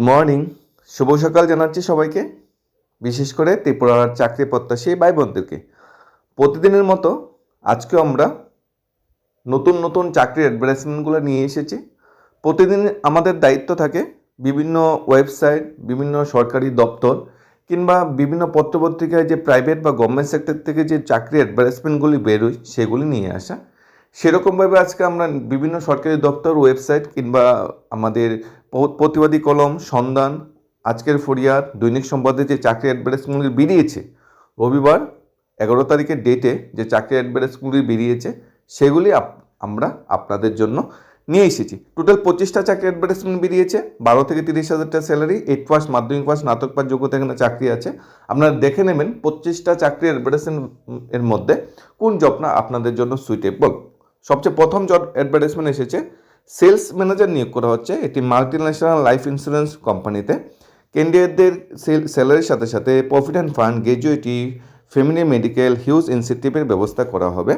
Morning, শুভ সকাল জানাচ্ছি সবাইকে, বিশেষ করে ত্রিপুরার চাকরি প্রত্যাশী ভাই বোনদেরকে। প্রতিদিনের মতো আজকেও আমরা নতুন নতুন চাকরির অ্যাডভার্টাইজমেন্টগুলো নিয়ে এসেছি। প্রতিদিন আমাদের দায়িত্ব থাকে বিভিন্ন ওয়েবসাইট, বিভিন্ন সরকারি দপ্তর কিংবা বিভিন্ন পত্রপত্রিকায় যে প্রাইভেট বা গভর্নমেন্ট সেক্টর থেকে যে চাকরির অ্যাডভার্টাইজমেন্টগুলি বেরোয় সেগুলি নিয়ে আসা। সেরকমভাবে আজকে আমরা বিভিন্ন সরকারি দপ্তর, ওয়েবসাইট কিংবা আমাদের প্রতিবাদী কলম, সন্ধান, আজকের ফরিয়াদ, দৈনিক সম্বাদে যে চাকরি অ্যাডভার্টাইজমেন্টগুলি বেরিয়েছে রবিবার 11 তারিখের ডেটে যে চাকরি অ্যাডভার্টাইজমেন্টগুলি বেরিয়েছে সেগুলি আমরা আপনাদের জন্য নিয়ে এসেছি। টোটাল 25টা চাকরি অ্যাডভার্টাইজমেন্ট বেরিয়েছে। 12 থেকে 30,000 টাকা স্যালারি, 8 পাস, মাধ্যমিক পাস, স্নাতক পাস যোগ্যতা এখানে চাকরি আছে। আপনারা দেখে নেবেন 25টা চাকরি অ্যাডভার্টাইজমেন্ট এর মধ্যে কোন জবটা আপনাদের জন্য সুইটেবল। সবচেয়ে প্রথম জব অ্যাডভার্টাইজমেন্ট এসেছে, সেলস ম্যানেজার নিয়োগ করা হচ্ছে একটি মাল্টিন্যাশনাল লাইফ ইন্স্যুরেন্স কোম্পানিতে। ক্যান্ডিডেটদের স্যালারির সাথে সাথে provident fund, gratuity, family medical, huge ইনসেন্টিভের ব্যবস্থা করা হবে।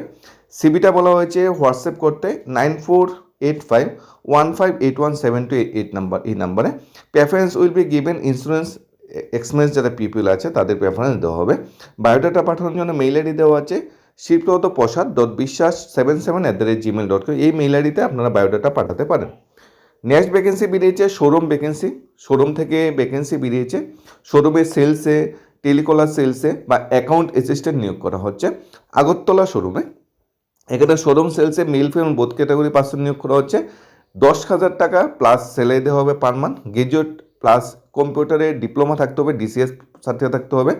সিবিটা বলা হয়েছে হোয়াটসঅ্যাপ করতে 9485158172 নাম্বার, এই নাম্বারে। Preference will be given insurance experience যারা পিপল আছে তাদের প্রেফারেন্স দেওয়া হবে। বায়োডাটা পাঠানোর জন্য মেইল আইডি দেওয়া আছে শিবপ্রসাদ.বিশ্বাস77@gmail.com। এই মেইল আইডিতে আপনারা বায়োডাটা পাঠাতে পারেন। নেক্সট ভ্যাকেন্সি বেরিয়েছে শোরুম ভ্যাকেন্সি। শোরুম থেকে ভ্যাকেন্সি বেরিয়েছে, শোরুমের সেলসে, টেলিকলার সেলসে বা অ্যাকাউন্ট অ্যাসিস্ট্যান্ট নিয়োগ করা হচ্ছে আগরতলা শোরুমে। এখানে শোরুম সেলসে male female both category person নিয়োগ করা হচ্ছে। 10,000 টাকা প্লাস স্যালারি দেওয়া হবে পার মান্থ। গ্র্যাজুয়েট প্লাস কম্পিউটারে ডিপ্লোমা থাকতে হবে, ডিসিএস সার্টিফিকেট থাকতে হবে।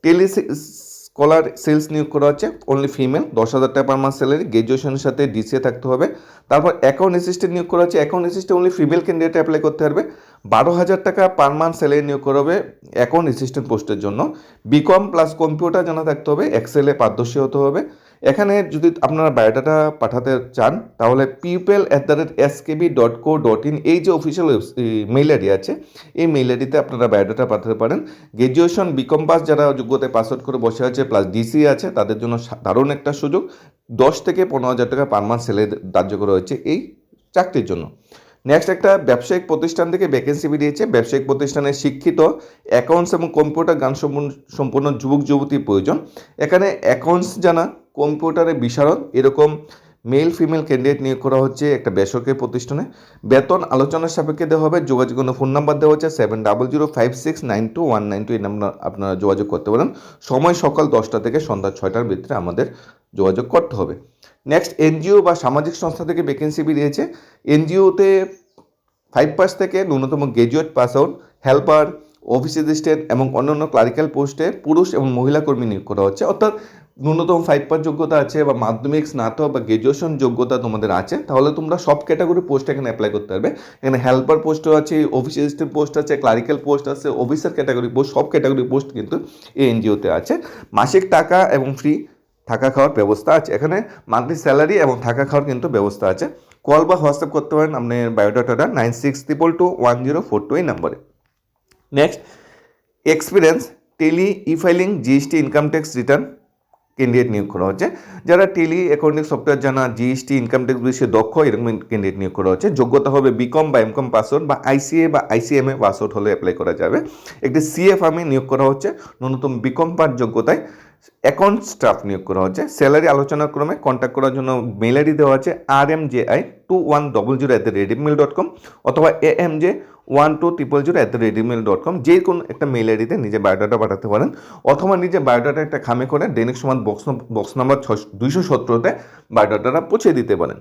টেলি স্কলার সেলস নিয়োগ করা হচ্ছে, অনলি ফিমেল, 10,000 টাকা পার মান্থ স্যালারি, গ্র্যাজুয়েশনের সাথে ডিসিএ থাকতে হবে। তারপর অ্যাকাউন্ট অ্যাসিস্ট্যান্ট নিয়োগ করা হচ্ছে। Account assistant only female candidate apply করতে পারবে। 12,000 টাকা পার মান্থ স্যালারি নিয়োগ করা হবে অ্যাকাউন্ট অ্যাসিস্ট্যান্ট পোস্টের জন্য। বিকম প্লাস কম্পিউটার জানা থাকতে হবে, এক্সেলে পারদর্শী হতে হবে। এখানে যদি আপনারা বায়োডাটা পাঠাতে চান তাহলে people@skb.co.in এই যে অফিসিয়াল মেইল আইডি আছে এই মেইল আইডিতে আপনারা বায়োডাটা পাঠাতে পারেন। গ্র্যাজুয়েশন বিকম পাস যারা যোগ্যতায় পাস আউট করে বসে আছে প্লাস ডিসি আছে তাদের জন্য দারুণ একটা সুযোগ। 10 থেকে 15,000 টাকা পার মান্থ স্যালারি ধার্য করা হয়েছে এই চাকরির জন্য। নেক্সট একটা ব্যবসায়িক প্রতিষ্ঠান থেকে ভ্যাকেন্সি বেরিয়েছে। ব্যবসায়িক প্রতিষ্ঠানে শিক্ষিত অ্যাকাউন্টস এবং কম্পিউটার জ্ঞান সম্পন্ন যুবক যুবতীর প্রয়োজন। এখানে অ্যাকাউন্টস জানা, কম্পিউটারে বিশারদ এরকম মেল ফিমেল ক্যান্ডিডেট নিয়োগ করা হচ্ছে একটা বেসরকারি প্রতিষ্ঠানে। বেতন আলোচনার সাপেক্ষে দেওয়া হবে। যোগাযোগের ফোন নাম্বার দেওয়া হচ্ছে 7005692192, এই নাম্বার আপনারা যোগাযোগ করতে পারেন। সময় সকাল 10টা থেকে সন্ধ্যা 6টার ভিতরে আমাদের যোগাযোগ করতে হবে। নেক্সট এনজিও বা সামাজিক সংস্থা থেকে ভ্যাকেন্সি বেরিয়েছে। এনজিওতে 5 পাস থেকে ন্যূনতম graduate pass out, helper, office assistant এবং অন্যান্য ক্লারিক্যাল পোস্টে পুরুষ এবং মহিলা কর্মী নিয়োগ করা হচ্ছে। অর্থাৎ ন্যূনতম 5 পাস যোগ্যতা আছে বা মাধ্যমিক, স্নাতক বা গ্র্যাজুয়েশন যোগ্যতা তোমাদের আছে তাহলে তোমরা সব ক্যাটাগরি পোস্ট এখানে অ্যাপ্লাই করতে পারবে। এখানে হেল্পার পোস্টও আছে, অফিস অ্যাসিস্ট্যান্ট পোস্ট আছে, ক্লারিক্যাল পোস্ট আছে, অফিসার ক্যাটাগরি পোস্ট, সব ক্যাটাগরি পোস্ট কিন্তু এই এনজিওতে আছে। মাসিক টাকা এবং ফ্রি থাকা খাওয়ার ব্যবস্থা আছে। এখানে মান্থলি স্যালারি এবং থাকা খাওয়ার কিন্তু ব্যবস্থা আছে। কল বা হোয়াটসঅ্যাপ করতে পারেন আপনার বায়োডাটাটা 96222104 এই নাম্বারে। Next experience Tally, e filing, GST, income tax return candidate নিয়োগ করা হচ্ছে। যারা টেলি অ্যাকাউন্টিং সফটওয়্যার জানা, জিএসটি, ইনকাম ট্যাক্স বিষয়ে দক্ষ এরকম ক্যান্ডিডেট নিয়োগ করা হচ্ছে। যোগ্যতা হবে বিকম বা এমকম পাসওয়ার্ড বা আইসিএ বা আইসিএমএ পাসওয়ার্ড হলে অ্যাপ্লাই করা যাবে। একটি সিএ ফার্মে নিয়োগ করা হচ্ছে, ন্যূনতম বিকম পার যোগ্যতায়। অ্যাকাউন্ট স্টাফ নিয়োগ করা হচ্ছে। স্যালারি আলোচনার ক্রমে কন্ট্যাক্ট করার জন্য মেল আইডি দেওয়া আছে rmji2100@gmail.com অথবা amj12000@gmail.com। যে কোনো একটা মেল আইডিতে নিজে বায়োডাটা পাঠাতে পারেন অথবা নিজে বায়োডাটা একটা খামে করে দৈনিক সমাজ বক্স নাম্বার 217-তে বায়োডাটাটা পৌঁছে দিতে পারেন।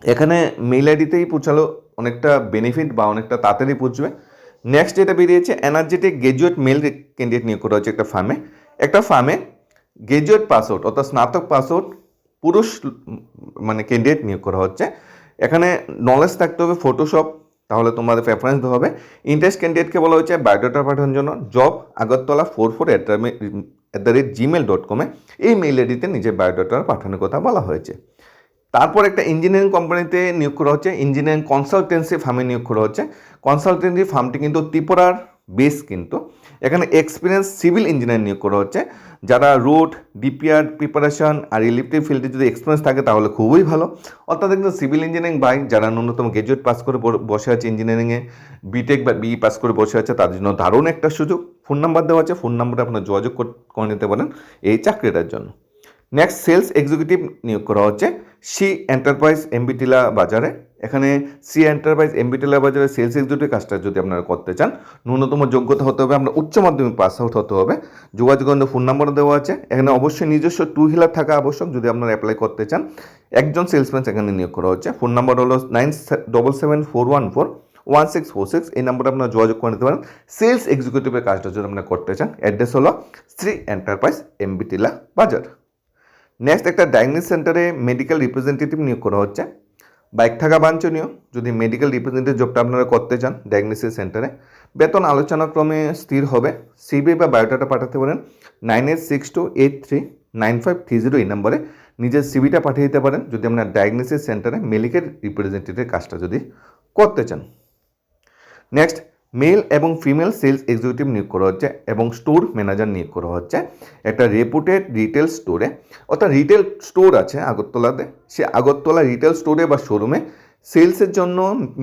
এখানে মেল আইডিতেই পৌঁছালো অনেকটা বেনিফিট বা অনেকটা তাড়াতাড়ি পৌঁছবে। নেক্সট যেটা বেরিয়েছে এনার্জেটিক গ্র্যাজুয়েট মেল ক্যান্ডিডেট নিয়োগ করা হচ্ছে একটা ফার্মে গ্র্যাজুয়েট পাস আউট অর্থাৎ স্নাতক পাস আউট পুরুষ মানে ক্যান্ডিডেট নিয়োগ করা হচ্ছে। এখানে নলেজ থাকতে হবে ফটোশপ, তাহলে তোমাদের প্রেফারেন্স দেওয়া হবে। ইন্টারেস্ট ক্যান্ডিডেটকে বলা হচ্ছে বায়োডাটা পাঠানোর জন্য জব আগরতলা 44@gmail.com এই মেইল আইডিতে নিজের বায়োডাটা পাঠানোর কথা বলা হয়েছে। তারপর একটা ইঞ্জিনিয়ারিং কোম্পানিতে নিয়োগ করা হচ্ছে। ইঞ্জিনিয়ারিং কনসালটেন্সি ফার্মে নিয়োগ করা হচ্ছে। কনসালটেন্সি ফার্মটি কিন্তু ত্রিপুরার বেস কিন্তু এখানে এক্সপিরিয়েন্স সিভিল ইঞ্জিনিয়ার নিয়োগ করা হচ্ছে। যারা রোড ডিপিআর প্রিপারেশন আর ইলেকট্রিক ফিল্ডে যদি এক্সপিরিয়েন্স থাকে তাহলে খুবই ভালো। অর্থাৎ কিন্তু সিভিল ইঞ্জিনিয়ারিং বাই যারা ন্যূনতম গ্র্যাজুয়েট পাস করে বসে আছে ইঞ্জিনিয়ারিংয়ে, বিটেক বা বিই পাস করে বসে আছে, তাদের জন্য দারুণ একটা সুযোগ। ফোন নাম্বার দেওয়া আছে, ফোন নাম্বারে আপনার যোগাযোগ করে নিতে পারেন এই চাকরিটার জন্য। নেক্সট সেলস এক্সিকিউটিভ নিয়োগ করা হচ্ছে সি এন্টারপ্রাইজ এমবিটিলা বাজারে। এখানে সি এন্টারপ্রাইজ এমবিটিলা বাজারে সেলস এক্সিকিউটিভ কাজটা যদি আপনারা করতে চান, ন্যূনতম যোগ্যতা হতে হবে, আপনার উচ্চ মাধ্যমিক পাস আউট হতে হবে। যোগাযোগের ফোন নাম্বার দেওয়া আছে। এখানে অবশ্যই নিজস্ব 2 হুইলার থাকা আবশ্যক যদি আপনারা অ্যাপ্লাই করতে চান। একজন সেলসম্যান এখানে নিয়োগ করা হচ্ছে। ফোন নাম্বার হলো 9774141646। এই নাম্বারে আপনারা যোগাযোগ করে নিতে পারেন সেলস এক্সিকিউটিভের কাজটা যদি আপনারা করতে চান। অ্যাড্রেস হলো শ্রী এন্টারপ্রাইজ এমবিটিলা বাজার। নেক্সট একটা ডায়াগনোস সেন্টারে মেডিকেল রিপ্রেজেন্টেটিভ নিয়োগ করা হচ্ছে। বাইক থাকা বাঞ্ছনীয় যদি মেডিকেল রিপ্রেজেন্টেটিভ জবটা আপনারা করতে চান ডায়াগনোসিস সেন্টারে। বেতন আলোচনাক্রমে স্থির হবে। সিভি বা বায়োডাটা পাঠাতে পারেন 9862839530 এই নম্বরে নিজের সিভিটা পাঠিয়ে দিতে পারেন যদি আপনার ডায়াগনোসিস সেন্টারে মেডিকেল রিপ্রেজেন্টেটিভের কাজটা যদি করতে চান। নেক্সট মেল এবং ফিমেল সেলস এক্সিকিউটিভ নিয়োগ করা হচ্ছে এবং স্টোর ম্যানেজার নিয়োগ করা হচ্ছে একটা রেপুটেড রিটেল স্টোরে। অর্থাৎ রিটেল স্টোর আছে আগরতলাতে, সে আগরতলা রিটেল স্টোরে বা শোরুমে সেলসের জন্য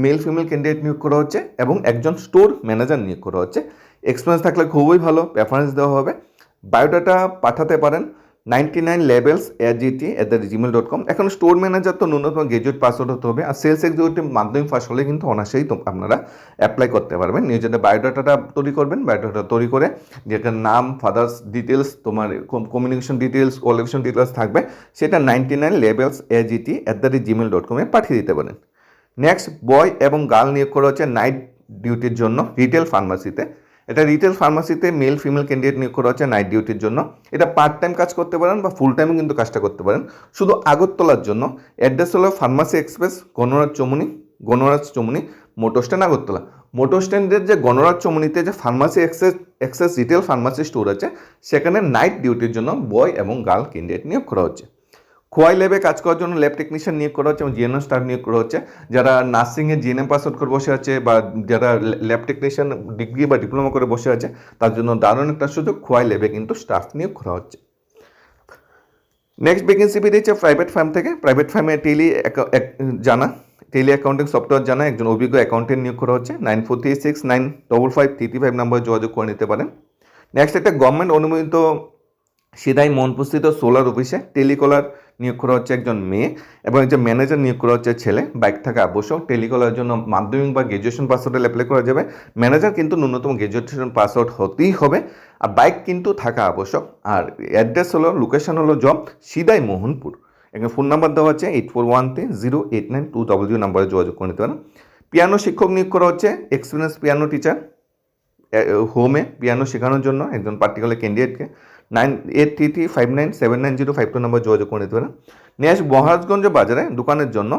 মেল ফিমেল ক্যান্ডিডেট নিয়োগ করা হচ্ছে এবং একজন স্টোর ম্যানেজার নিয়োগ করা হচ্ছে। এক্সপিরিয়েন্স থাকলে খুবই ভালো, প্রেফারেন্স দেওয়া হবে। বায়োডাটা পাঠাতে পারেন 99labels@gmail.com। এখন স্টোর ম্যানেজার তো ন্যূনতম গ্র্যাজুয়েট পাস আউট হতে হবে, আর সেলস এক্সিকিউটিভ মাধ্যমিক পাস হলে কিন্তু অনায়াসেই তো আপনারা অ্যাপ্লাই করতে পারবেন। নিজেদের বায়োডাটাটা তৈরি করবেন, বায়োডাটা তৈরি করে যেখানে নাম, ফাদার্স ডিটেলস, তোমার কমিউনিকেশন ডিটেলস, কোয়ালিফিকেশন ডিটেলস থাকবে, সেটা 99labels@gmail.com পাঠিয়ে দিতে পারেন। নেক্সট বয় এবং গার্ল নিয়োগ করা হচ্ছে নাইট ডিউটির জন্য রিটেল ফার্মাসিতে। এটা রিটেল ফার্মাসিতে মেল ফিমেল ক্যান্ডিডেট নিয়োগ করা হচ্ছে নাইট ডিউটির জন্য। এটা পার্ট টাইম কাজ করতে পারেন বা ফুল টাইমও কিন্তু কাজটা করতে পারেন। শুধু আগরতলার জন্য। অ্যাড্রেস হলো pharmacy express, Ganaraj Chowmuhani, motor stand Agartala. Motor স্ট্যান্ডের যে গণরাজ চমুনিতে যে pharmacy access retail pharmacy store আছে, সেখানে নাইট ডিউটির জন্য বয় এবং গার্ল ক্যান্ডিডেট নিয়োগ করা হচ্ছে। খোয়াই ল্যাবে কাজ করার জন্য ল্যাব টেকনিশিয়ান নিয়োগ করা হচ্ছে এবং জিএনএম স্টাফ নিয়োগ করা হচ্ছে। যারা নার্সিংয়ে জিএনএম পাস আউট করে বসে আছে বা যারা ল্যাব টেকনিশিয়ান ডিগ্রি বা ডিপ্লোমা করে বসে আছে, তার জন্য দারুণ একটা সুযোগ। খোয়াই ল্যাবে কিন্তু স্টাফ নিয়োগ করা হচ্ছে। নেক্সট ভ্যাকেন্সি বেরিয়েছে প্রাইভেট ফার্ম থেকে। প্রাইভেট ফার্মে টেলি অ্যাকাউন্টিং সফটওয়্যার জানা একজন অভিজ্ঞ অ্যাকাউন্টেন্ট নিয়োগ করা হচ্ছে। 9436955533 নাম্বারে যোগাযোগ করে নিতে পারেন। নেক্সট একটা গভর্নমেন্ট অনুমোদিত সিধাই মনপুস্থিত সোলার অফিসে টেলিকলার নিয়োগ করা হচ্ছে একজন মেয়ে এবং একজন ম্যানেজার নিয়োগ করা হচ্ছে ছেলে। বাইক থাকা আবশ্যক। টেলিকলার জন্য মাধ্যমিক বা গ্র্যাজুয়েশন পাস আউটে অ্যাপ্লাই করা যাবে। ম্যানেজার কিন্তু ন্যূনতম গ্র্যাজুয়েশন পাস আউট হতেই হবে, আর বাইক কিন্তু থাকা আবশ্যক। আর অ্যাড্রেস হলো, লোকেশন হলো জব সিদাই মোহনপুর। এখানে ফোন নাম্বার দেওয়া আছে 8413089200 নাম্বারে যোগাযোগ করে নিতে পারেন। পিয়ানো শিক্ষক নিয়োগ করা হচ্ছে এক্সপিরিয়েন্স পিয়ানো টিচার হোমে পিয়ানো শেখানোর জন্য একজন পার্টিকুলার ক্যান্ডিডেটকে 9833597905 নাম্বার যোগাযোগ করে নিতে পারেন। নেক্সট মহারাজগঞ্জ বাজারে দোকানের জন্য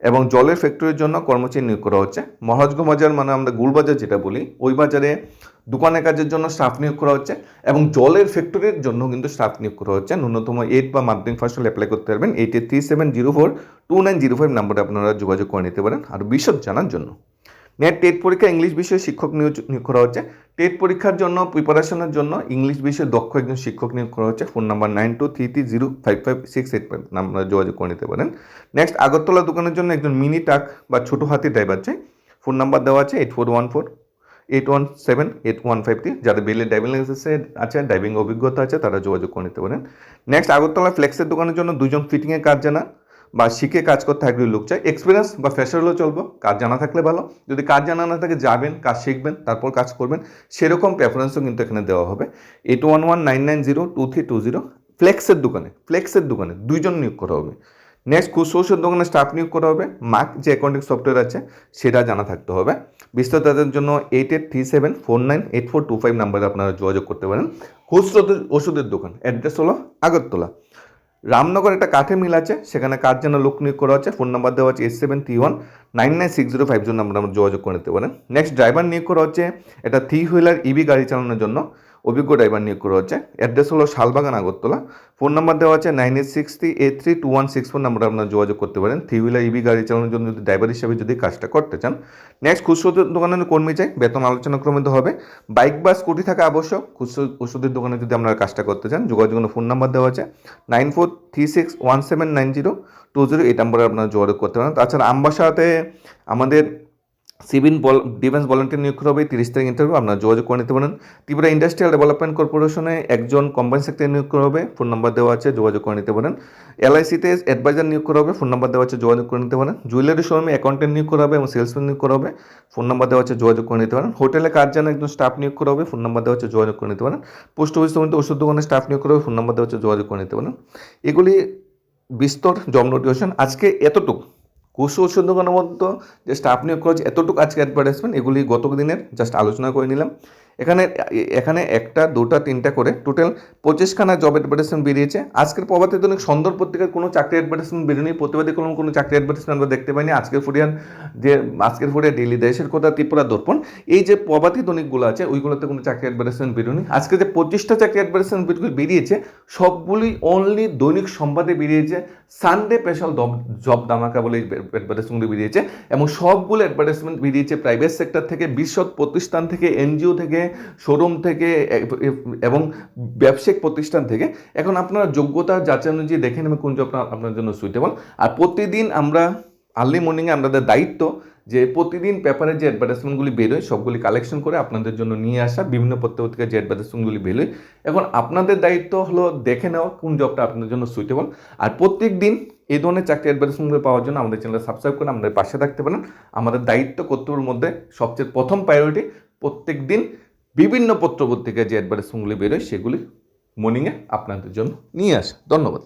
এবং জলের ফ্যাক্টরির জন্য কর্মচারী নিয়োগ করা হচ্ছে। মহারাজগঞ্জ বাজার মানে আমরা গুলবাজার যেটা বলি, ওই বাজারে দোকানের কাজের জন্য স্টাফ নিয়োগ করা হচ্ছে এবং জলের ফ্যাক্টরির জন্য কিন্তু স্টাফ নিয়োগ করা হচ্ছে। ন্যূনতম 8 বা মাধ্যমিক পাস হলে অ্যাপ্লাই করতে পারবেন। 8837042905 নাম্বারে আপনারা যোগাযোগ করে নিতে পারেন আর বিশদ জানার জন্য। টেট পরীক্ষা ইংলিশ বিষয়ে শিক্ষক নিয়োগ করা হচ্ছে। টেট পরীক্ষার জন্য প্রিপারেশনের জন্য ইংলিশ বিষয়ে দক্ষ একজন শিক্ষক নিয়োগ করা হচ্ছে। ফোন নাম্বার 9233055685 নাম্বারে যোগাযোগ করে নিতে পারেন। নেক্সট আগরতলা দোকানের জন্য একজন মিনি ট্রাক বা ছোটো হাতি ড্রাইভার চাই। ফোন নাম্বার দেওয়া আছে 8414817815। যাদের বেলে ড্রাইভিং লাইসেন্স আছে, ড্রাইভিং অভিজ্ঞতা আছে, তারা যোগাযোগ করে নিতে পারেন। নেক্সট আগরতলা ফ্লেক্সের দোকানের জন্য 2 জন ফিটিংয়ের কাজ জানা বা শিখে কাজ করতে আগ্রহী লোক চাই। এক্সপিরিয়েন্স বা ফ্রেশার হলেও চলবো, কাজ জানা থাকলে ভালো। যদি কাজ জানা না থাকে, যাবেন, কাজ শিখবেন, তারপর কাজ করবেন, সেরকম প্রেফারেন্সও কিন্তু এখানে দেওয়া হবে। 8119902320। ফ্লেক্সের দোকানে 2 জন নিয়োগ করা হবে। নেক্সট খুচরোর দোকানে স্টাফ নিয়োগ করা হবে। মার্ক যে অ্যাকাউন্টিং সফটওয়্যার আছে সেটা জানা থাকতে হবে। বিস্তারিতের জন্য 8837498425 নাম্বারে আপনারা যোগাযোগ করতে পারেন। খুচরো ওষুধের দোকান, অ্যাড্রেস হলো আগরতলা। রামনগর একটা কাঠের মিল আছে, সেখানে কাজ যেন লোক নিয়োগ করা হচ্ছে। ফোন নাম্বার দেওয়া আছে 8731996050 নাম্বার আমরা যোগাযোগ করে নিতে পারেন। নেক্সট ড্রাইভার নিয়োগ করা হচ্ছে এটা 3 হুইলার ইভি গাড়ি চালানোর জন্য। অভিজ্ঞ ড্রাইভার নিয়োগ করা হচ্ছে। অ্যাড্রেস হলো শালবাগান আগরতলা। ফোন নাম্বার দেওয়া আছে 9863832164 নাম্বারে আপনারা যোগাযোগ করতে পারেন। 3 হুইলার ইভি গাড়ি চালানোর জন্য যদি ড্রাইভার হিসেবে যদি কাজটা করতে চান। নেক্সট খুচরো দোকানের কর্মী চাই, বেতন আলোচনা ক্রমিত হবে। বাইক বা স্কুটি থাকা আবশ্যক। খুচরো ওষুধের দোকানে যদি আপনারা কাজটা করতে চান, যোগাযোগের ফোন নাম্বার দেওয়া আছে 9436179020, এই নাম্বারে আপনারা যোগাযোগ করতে পারেন। তাছাড়া আমবাসাতে আমাদের সিভিল ডিফেন্স ভলান্টিয়ার নিয়োগ করা হবে, 30 তারিখ ইন্টারভিউ, আপনারা যোগাযোগ করে নিতে পারেন। ত্রিপুরা ইন্ডাস্ট্রিয়াল ডেভেলপমেন্ট কর্পোরেশনে একজন কোম্পানি সেক্রেটারি নিয়োগ করা হবে, ফোন নাম্বার দেওয়া আছে, যোগাযোগ করে নিতে পারেন। এলআইসিতে অ্যাডভাইজার নিয়োগ করা হবে, ফোন নাম্বার দেওয়া আছে, যোগাযোগ করে নিতে পারেন। জুয়েলারি শোরুমে অ্যাকাউন্টেন্ট নিয়োগ করা হবে এবং সেলসম্যান নিয়োগ করা হবে, ফোন নাম্বার দেওয়া আছে, যোগাযোগ করে নিতে পারেন। হোটেলে কাজ জানা একজন স্টাফ নিয়োগ করা হবে, ফোন নাম্বার দেওয়া আছে, যোগাযোগ করে নিতে পারেন। পোস্ট অফিস সমিতি ওষুধ দোকানে স্টাফ নিয়োগ করা হবে, ফোন নাম্বার দেওয়া আছে, যোগাযোগ করে নিতে পারেন। এগুলি বিস্তর জব নোটিফিকেশন। আজকে এতটুকু কুশল ওষুধ দোকানের মধ্যে যে স্টাফ নিয়োগ করেছে এতটুকু আজকে অ্যাডভার্টাইজমেন্ট, এগুলি গত দিনের জাস্ট আলোচনা করে নিলাম। এখানে একটা দুটা তিনটা করে টোটাল 25খানা জব অ্যাডভার্টাইজমেন্ট বেরিয়েছে। আজকের প্রভাতী দৈনিক সন্দর পত্রিকার কোনো চাকরি অ্যাডভার্টাইজমেন্ট বেরোয়নি, প্রতিবাদী কোনো চাকরি অ্যাডভার্টাইজমেন্ট আমরা দেখতে পাইনি। আজকের ফুরিয়া ডেইলি, দেশের কথা, ত্রিপুরা দর্পণ, এই যে প্রভাতী দৈনিকগুলো আছে ওইগুলোতে কোনো চাকরি অ্যাডভার্টাইজমেন্ট বেরোয়নি। আজকে যে 25টা চাকরি অ্যাডভার্টাইজমেন্ট বেরিয়েছে সবগুলি অনলি দৈনিক সংবাদে বেরিয়েছে। সানডে স্পেশাল জব ধামাকা বলে অ্যাডভার্টাইজমেন্ট বেরিয়েছে এবং সবগুলো অ্যাডভার্টাইজমেন্ট বেরিয়েছে প্রাইভেট সেক্টর থেকে, বিশ্বত প্রতিষ্ঠান থেকে, এনজিও থেকে, শোরুম থেকে এবং ব্যবসায়িক প্রতিষ্ঠান থেকে। এখন আপনারা যোগ্যতা যাচাই অনুযায়ী দেখে নেবেন কোন জবটা আপনার জন্য সুইটেবল। আর প্রতিদিন আমরা আর্লি মর্নিংয়ে আমাদের দায়িত্ব যে প্রতিদিন পেপারে যে অ্যাডভার্টাইজমেন্টগুলি বেরোয় সবগুলি কালেকশন করে আপনাদের জন্য নিয়ে আসা, বিভিন্ন পত্রিকায় যে অ্যাডভার্টাইজমেন্টগুলি বেরোয় এখন আপনাদের দায়িত্ব হলো দেখে নেওয়া কোন জবটা আপনাদের জন্য সুইটেবল। আর প্রত্যেক দিন এই ধরনের চাকরি অ্যাডভার্টাইজমেন্টগুলো পাওয়ার জন্য আমাদের চ্যানেল সাবস্ক্রাইব করে আমাদের পাশে থাকতে পারেন। আমাদের দায়িত্ব কর্তব্যের মধ্যে সবচেয়ে প্রথম প্রায়োরিটি প্রত্যেক দিন বিভিন্ন পত্রপত্রিকায় যে অ্যাডভার্টাইজমেন্টগুলি বেরোয় সেগুলি মর্নিংয়ে আপনাদের জন্য নিয়ে আসা। ধন্যবাদ।